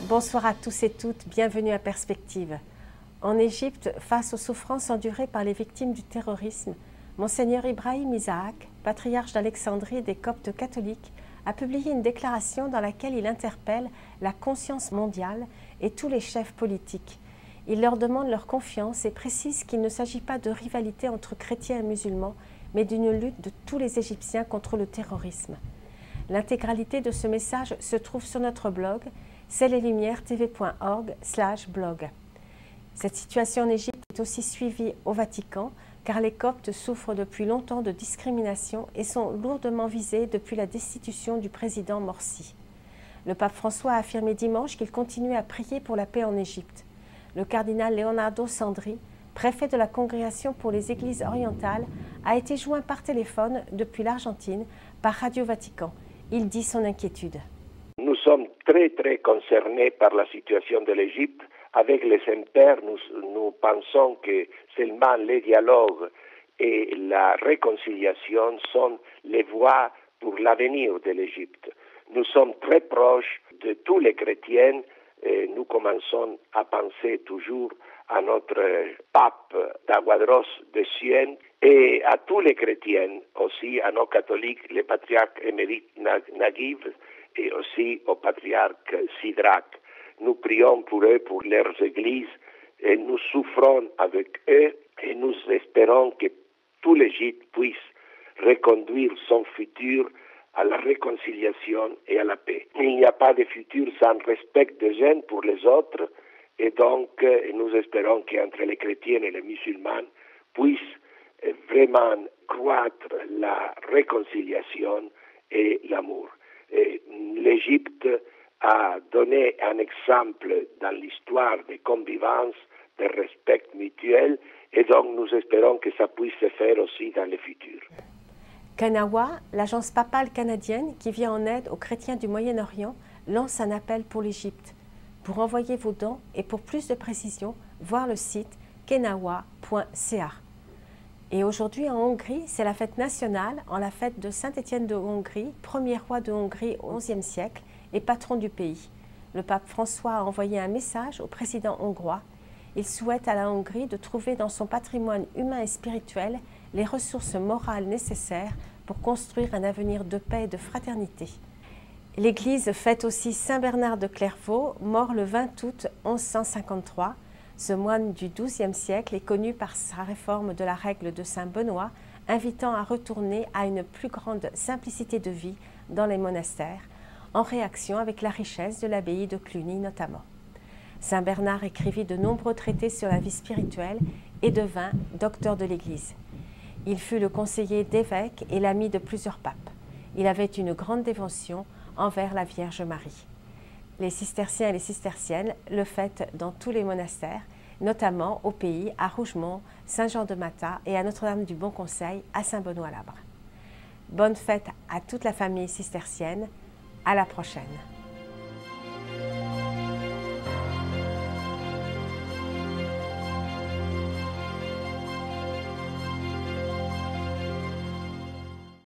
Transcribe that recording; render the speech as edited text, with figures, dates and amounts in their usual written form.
Bonsoir à tous et toutes, bienvenue à Perspective. En Égypte, face aux souffrances endurées par les victimes du terrorisme, Monseigneur Ibrahim Isaac, patriarche d'Alexandrie des Coptes catholiques, a publié une déclaration dans laquelle il interpelle la conscience mondiale et tous les chefs politiques. Il leur demande leur confiance et précise qu'il ne s'agit pas de rivalité entre chrétiens et musulmans, mais d'une lutte de tous les Égyptiens contre le terrorisme. L'intégralité de ce message se trouve sur notre blog celeslumières.tv.org/blog. Cette situation en Égypte est aussi suivie au Vatican, car les Coptes souffrent depuis longtemps de discrimination et sont lourdement visés depuis la destitution du président Morsi. Le pape François a affirmé dimanche qu'il continuait à prier pour la paix en Égypte. Le cardinal Leonardo Sandri, préfet de la Congrégation pour les Églises orientales, a été joint par téléphone depuis l'Argentine par Radio Vatican. Il dit son inquiétude. Nous sommes très concernés par la situation de l'Égypte. Avec les impairs, nous pensons que seulement les dialogues et la réconciliation sont les voies pour l'avenir de l'Égypte. Nous sommes très proches de tous les chrétiens et nous commençons à penser toujours à notre pape Tawadros de Sienne et à tous les chrétiens, aussi à nos catholiques, le patriarche émérite Naguib et aussi au patriarche Sidrak. Nous prions pour eux, pour leurs églises, et nous souffrons avec eux, et nous espérons que tout l'Égypte puisse reconduire son futur à la réconciliation et à la paix. Il n'y a pas de futur sans respect des uns pour les autres, et donc nous espérons qu'entre les chrétiens et les musulmans puisse vraiment croître la réconciliation et l'amour. L'Égypte a donné un exemple dans l'histoire de convivence, de respect mutuel, et donc nous espérons que ça puisse se faire aussi dans le futur. Kanawa, l'agence papale canadienne qui vient en aide aux chrétiens du Moyen-Orient, lance un appel pour l'Égypte. Pour envoyer vos dons et pour plus de précisions, voir le site kenawa.ca. Et aujourd'hui en Hongrie, c'est la fête nationale, en la fête de Saint-Étienne de Hongrie, premier roi de Hongrie au XIe siècle et patron du pays. Le pape François a envoyé un message au président hongrois. Il souhaite à la Hongrie de trouver dans son patrimoine humain et spirituel les ressources morales nécessaires pour construire un avenir de paix et de fraternité. L'Église fête aussi Saint Bernard de Clairvaux, mort le 20 août 1153. Ce moine du XIIe siècle est connu par sa réforme de la règle de Saint Benoît, invitant à retourner à une plus grande simplicité de vie dans les monastères, en réaction avec la richesse de l'abbaye de Cluny notamment. Saint Bernard écrivit de nombreux traités sur la vie spirituelle et devint docteur de l'Église. Il fut le conseiller d'évêques et l'ami de plusieurs papes. Il avait une grande dévotion envers la Vierge Marie. Les cisterciens et les cisterciennes le fêtent dans tous les monastères, notamment au pays, à Rougemont, Saint-Jean-de-Matha et à Notre-Dame du Bon Conseil à Saint-Benoît-Labre. Bonne fête à toute la famille cistercienne. À la prochaine.